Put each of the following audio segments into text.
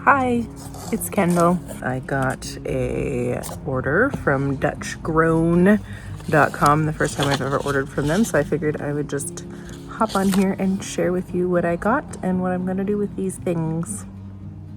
Hi, it's Kendall. I got a order from DutchGrown.com, the first time I've ever ordered from them, so I figured I would just hop on here and share with you what I got and what I'm going to do with these things.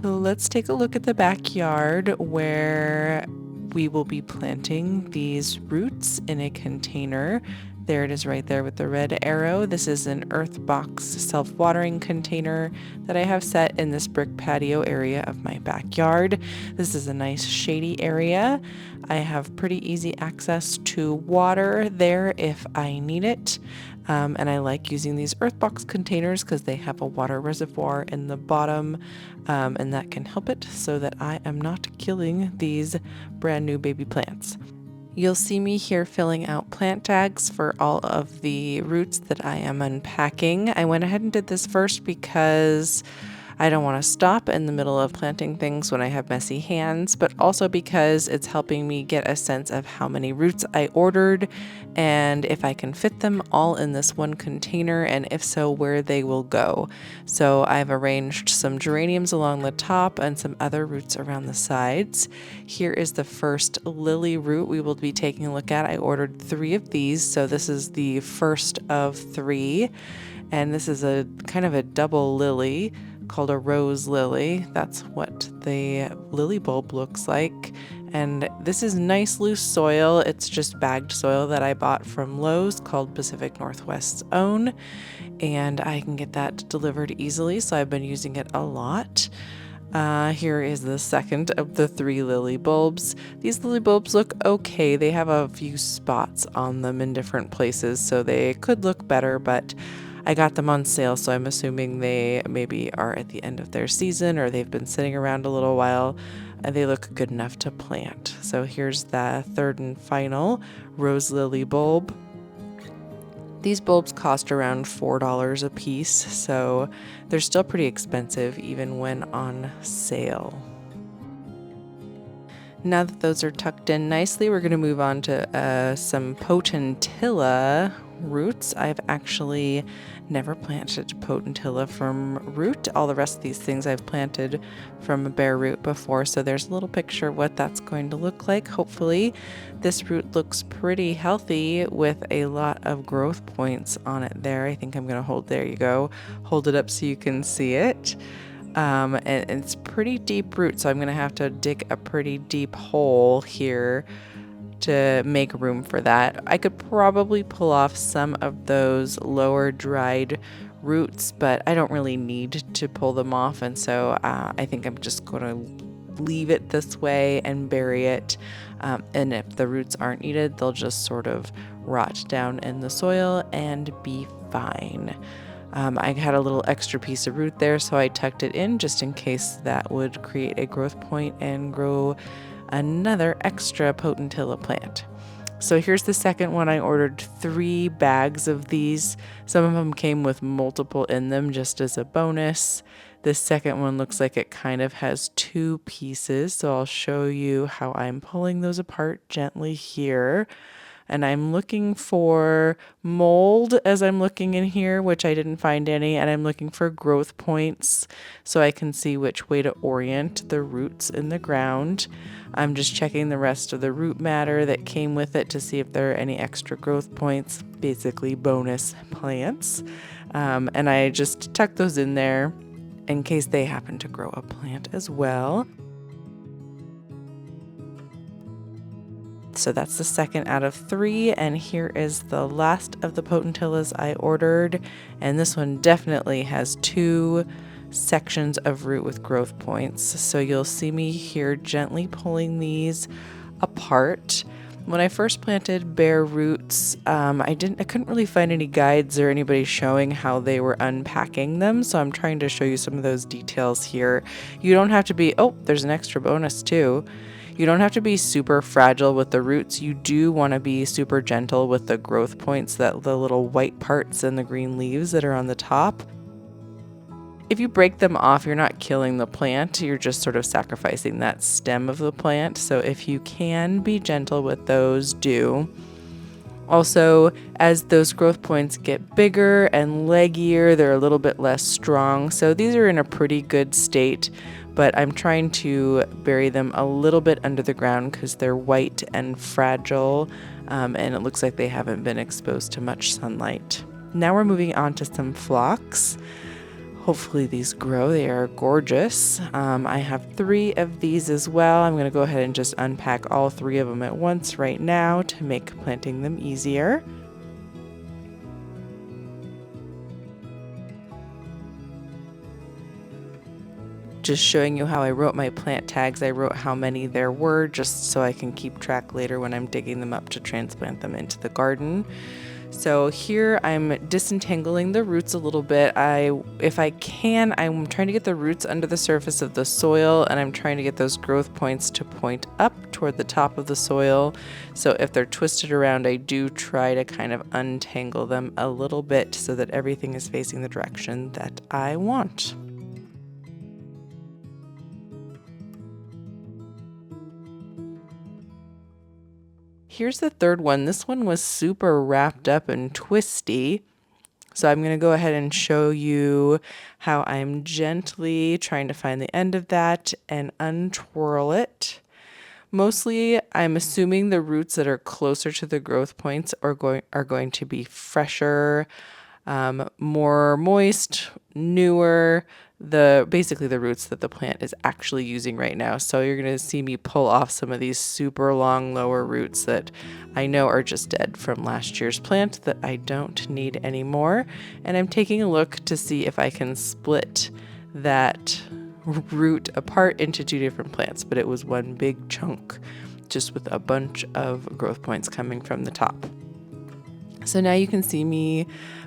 So let's take a look at the backyard where we will be planting these roots in a container. There it is right there with the red arrow. This is an EarthBox self-watering container that I have set in this brick patio area of my backyard. This is a nice shady area. I have pretty easy access to water there if I need it. And I like using these EarthBox containers because they have a water reservoir in the bottom, and that can help it so that I am not killing these brand new baby plants. You'll see me here filling out plant tags for all of the roots that I am unpacking. I went ahead and did this first because I don't want to stop in the middle of planting things when I have messy hands, but also because it's helping me get a sense of how many roots I ordered and if I can fit them all in this one container, and if so, where they will go. So I've arranged some geraniums along the top and some other roots around the sides. Here is the first lily root we will be taking a look at. I ordered 3 of these, so this is the first of 3, and this is a kind of a double lily called a rose lily. That's what the lily bulb looks like. And this is nice loose soil. It's just bagged soil that I bought from Lowe's called Pacific Northwest's Own. And I can get that delivered easily, so I've been using it a lot. Here is the second of the 3 lily bulbs. These lily bulbs look okay. They have a few spots on them in different places, so they could look better, but I got them on sale, so I'm assuming they maybe are at the end of their season or they've been sitting around a little while, and they look good enough to plant. So here's the third and final rose lily bulb. These bulbs cost around $4 a piece, so they're still pretty expensive even when on sale. Now that those are tucked in nicely, we're going to move on to some Potentilla roots. I've actually never planted Potentilla from root. All the rest of these things I've planted from a bare root before, so there's a little picture of what that's going to look like. Hopefully this root looks pretty healthy with a lot of growth points on it there. I think I'm going to hold it up so you can see it. And it's pretty deep root, so I'm going to have to dig a pretty deep hole here to make room for that. I could probably pull off some of those lower dried roots, but I don't really need to pull them off, and so I think I'm just going to leave it this way and bury it. And if the roots aren't needed, they'll just sort of rot down in the soil and be fine. I had a little extra piece of root there, so I tucked it in just in case that would create a growth point and grow another extra Potentilla plant. So here's the second one. I ordered 3 bags of these. Some of them came with multiple in them just as a bonus. This second one looks like it kind of has 2 pieces, so I'll show you how I'm pulling those apart gently here. And I'm looking for mold as I'm looking in here, which I didn't find any, and I'm looking for growth points so I can see which way to orient the roots in the ground. I'm just checking the rest of the root matter that came with it to see if there are any extra growth points, basically bonus plants. And I just tuck those in there in case they happen to grow a plant as well. So that's the second out of 3, and here is the last of the Potentillas I ordered, and this one definitely has 2 sections of root with growth points. So you'll see me here gently pulling these apart. When I first planted bare roots, I couldn't really find any guides or anybody showing how they were unpacking them, so I'm trying to show you some of those details here. You don't have to be, oh, there's an extra bonus too. You don't have to be super fragile with the roots. You do want to be super gentle with the growth points, the little white parts and the green leaves that are on the top. If you break them off, you're not killing the plant, you're just sort of sacrificing that stem of the plant. So if you can be gentle with those, do. Also, as those growth points get bigger and leggier, they're a little bit less strong. So these are in a pretty good state, but I'm trying to bury them a little bit under the ground because they're white and fragile, and it looks like they haven't been exposed to much sunlight. Now we're moving on to some phlox. Hopefully these grow. They are gorgeous. I have 3 of these as well. I'm going to go ahead and just unpack all 3 of them at once right now to make planting them easier. Just showing you how I wrote my plant tags. I wrote how many there were just so I can keep track later when I'm digging them up to transplant them into the garden. So here I'm disentangling the roots a little bit. If I can, I'm trying to get the roots under the surface of the soil, and I'm trying to get those growth points to point up toward the top of the soil. So if they're twisted around, I do try to kind of untangle them a little bit so that everything is facing the direction that I want. Here's the third one. This one was super wrapped up and twisty. So I'm going to go ahead and show you how I'm gently trying to find the end of that and untwirl it. Mostly, I'm assuming the roots that are closer to the growth points are going to be fresher, more moist, newer, basically the roots that the plant is actually using right now. So you're going to see me pull off some of these super long lower roots that I know are just dead from last year's plant that I don't need anymore. And I'm taking a look to see if I can split that root apart into 2 different plants, but it was one big chunk just with a bunch of growth points coming from the top. So now you can see me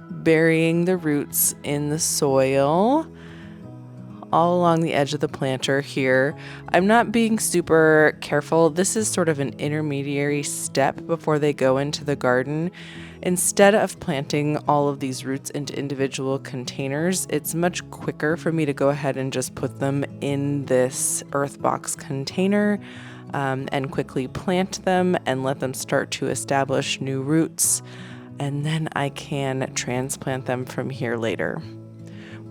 burying the roots in the soil all along the edge of the planter here. I'm not being super careful. This is sort of an intermediary step before they go into the garden. Instead of planting all of these roots into individual containers, it's much quicker for me to go ahead and just put them in this EarthBox container and quickly plant them and let them start to establish new roots. And then I can transplant them from here later.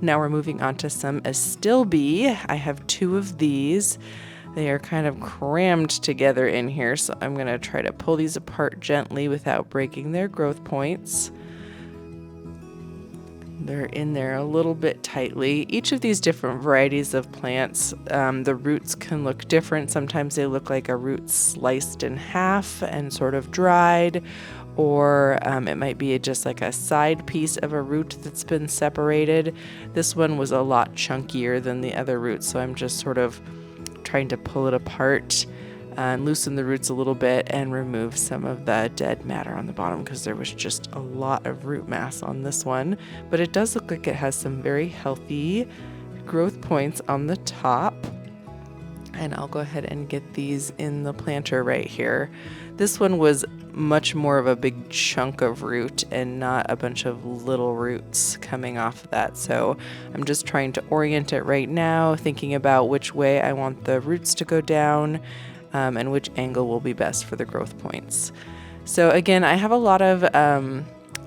Now we're moving on to some astilbe. I have 2 of these. They are kind of crammed together in here, so I'm going to try to pull these apart gently without breaking their growth points. They're in there a little bit tightly. Each of these different varieties of plants, the roots can look different. Sometimes they look like a root sliced in half and sort of dried, or it might be just like a side piece of a root that's been separated. This one was a lot chunkier than the other roots, so I'm just sort of trying to pull it apart and loosen the roots a little bit and remove some of the dead matter on the bottom because there was just a lot of root mass on this one. But it does look like it has some very healthy growth points on the top. And I'll go ahead and get these in the planter right here. This one was much more of a big chunk of root and not a bunch of little roots coming off of that. So I'm just trying to orient it right now, thinking about which way I want the roots to go down and which angle will be best for the growth points. So again, I have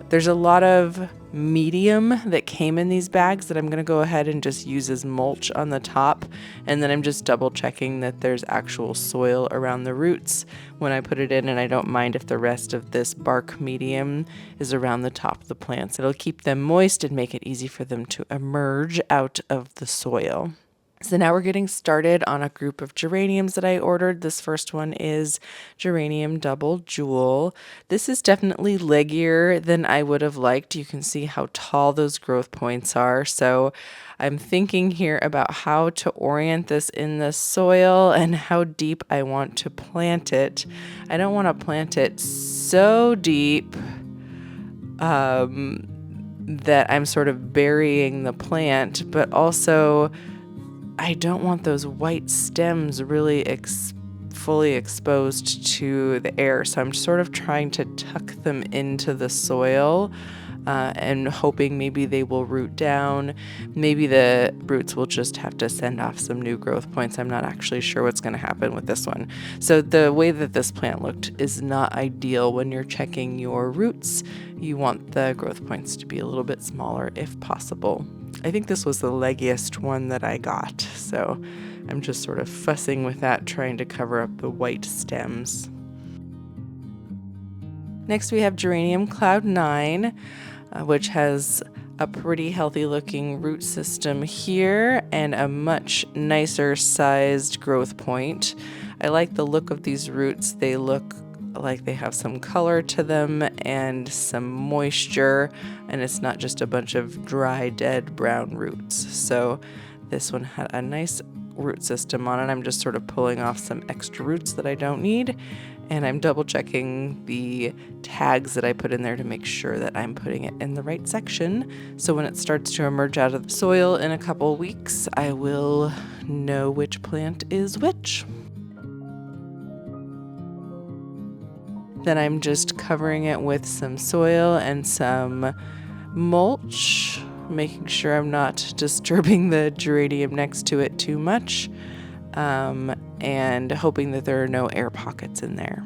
there's a lot of medium that came in these bags that I'm going to go ahead and just use as mulch on the top, and then I'm just double checking that there's actual soil around the roots when I put it in, and I don't mind if the rest of this bark medium is around the top of the plants. It'll keep them moist and make it easy for them to emerge out of the soil. So now we're getting started on a group of geraniums that I ordered. This first one is Geranium Double Jewel. This is definitely leggier than I would have liked. You can see how tall those growth points are. So I'm thinking here about how to orient this in the soil and how deep I want to plant it. I don't want to plant it so deep that I'm sort of burying the plant, but also I don't want those white stems really fully exposed to the air. So I'm sort of trying to tuck them into the soil and hoping maybe they will root down. Maybe the roots will just have to send off some new growth points. I'm not actually sure what's going to happen with this one. So the way that this plant looked is not ideal when you're checking your roots. You want the growth points to be a little bit smaller if possible. I think this was the leggiest one that I got, so I'm just sort of fussing with that, trying to cover up the white stems. Next we have Geranium Cloud 9, which has a pretty healthy looking root system here and a much nicer sized growth point. I like the look of these roots. They look like they have some color to them and some moisture, and it's not just a bunch of dry, dead brown roots. So this one had a nice root system on it. I'm just sort of pulling off some extra roots that I don't need, and I'm double checking the tags that I put in there to make sure that I'm putting it in the right section. So when it starts to emerge out of the soil in a couple weeks, I will know which plant is which. Then I'm just covering it with some soil and some mulch, making sure I'm not disturbing the geranium next to it too much, and hoping that there are no air pockets in there.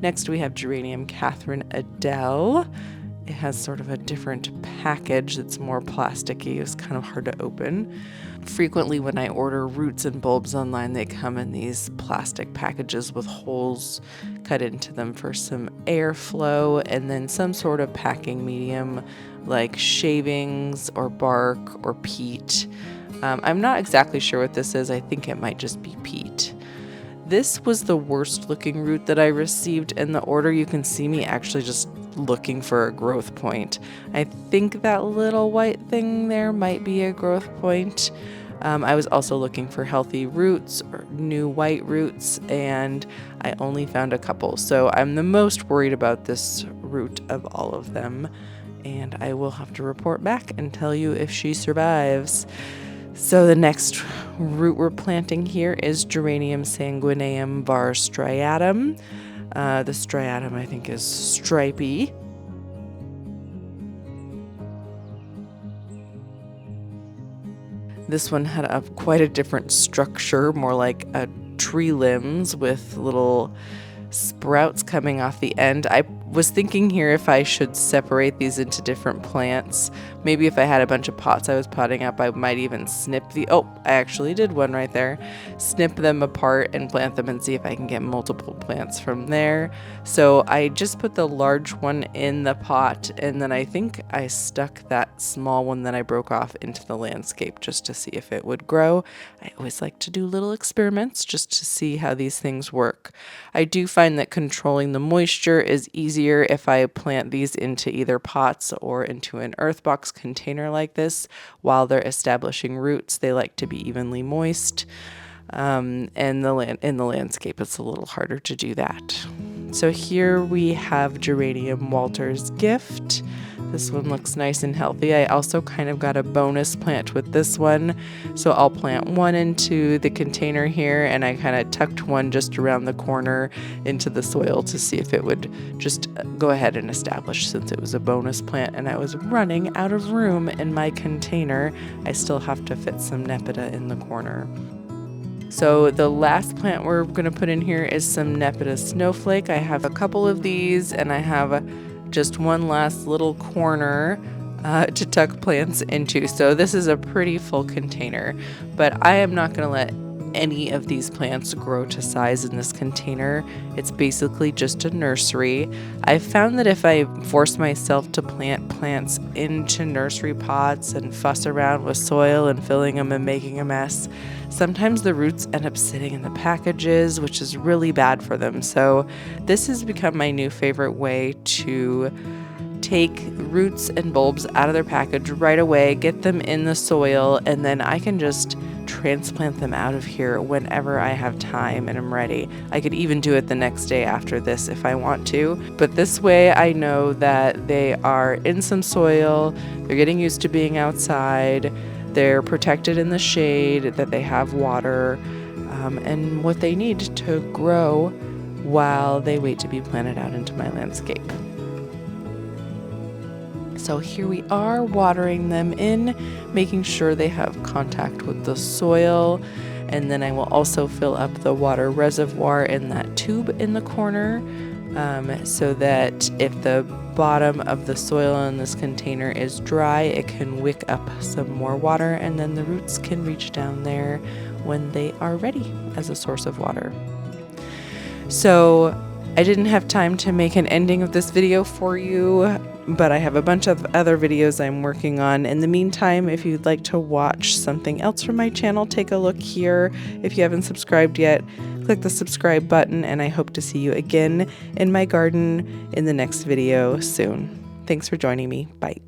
Next we have Geranium Catherine Adele. It has sort of a different package that's more plasticky. It's kind of hard to open. Frequently when I order roots and bulbs online, they come in these plastic packages with holes cut into them for some airflow, and then some sort of packing medium like shavings or bark or peat. I'm not exactly sure what this is. I think it might just be peat. This was the worst looking root that I received in the order. You can see me actually just looking for a growth point. I think that little white thing there might be a growth point. I was also looking for healthy roots or new white roots, and I only found a couple. So I'm the most worried about this root of all of them, and I will have to report back and tell you if she survives. So the next root we're planting here is Geranium sanguinam barstriatam. The striatum I think is stripy. This one had quite a different structure, more like a tree limbs with little sprouts coming off the end. I was thinking here if I should separate these into different plants. Maybe if I had a bunch of pots I was potting up, I might even snip I actually did one right there. Snip them apart and plant them and see if I can get multiple plants from there. So I just put the large one in the pot, and then I think I stuck that small one that I broke off into the landscape just to see if it would grow. I always like to do little experiments just to see how these things work. I do find that controlling the moisture is easier if I plant these into either pots or into an EarthBox container like this. While they're establishing roots, they like to be evenly moist, and in the landscape it's a little harder to do that. So here we have Geranium Walter's Gift. This one looks nice and healthy. I also kind of got a bonus plant with this one. So I'll plant one into the container here, and I kind of tucked one just around the corner into the soil to see if it would just go ahead and establish, since it was a bonus plant and I was running out of room in my container. I still have to fit some Nepida in the corner. So the last plant we're going to put in here is some Nepida Snowflake. I have a couple of these, and I have just one last little corner to tuck plants into. So this is a pretty full container, but I am not going to let any of these plants grow to size in this container. It's basically just a nursery. I've found that if I force myself to plant plants into nursery pots and fuss around with soil and filling them and making a mess, sometimes the roots end up sitting in the packages, which is really bad for them. So this has become my new favorite way to take roots and bulbs out of their package right away, get them in the soil, and then I can just transplant them out of here whenever I have time and I'm ready. I could even do it the next day after this if I want to, but this way I know that they are in some soil, they're getting used to being outside, they're protected in the shade, that they have water, and what they need to grow while they wait to be planted out into my landscape. So here we are, watering them in, making sure they have contact with the soil. And then I will also fill up the water reservoir in that tube in the corner, so that if the bottom of the soil in this container is dry, it can wick up some more water, and then the roots can reach down there when they are ready as a source of water. So I didn't have time to make an ending of this video for you, but I have a bunch of other videos I'm working on. In the meantime, if you'd like to watch something else from my channel, take a look here. If you haven't subscribed yet, click the subscribe button, and I hope to see you again in my garden in the next video soon. Thanks for joining me. Bye.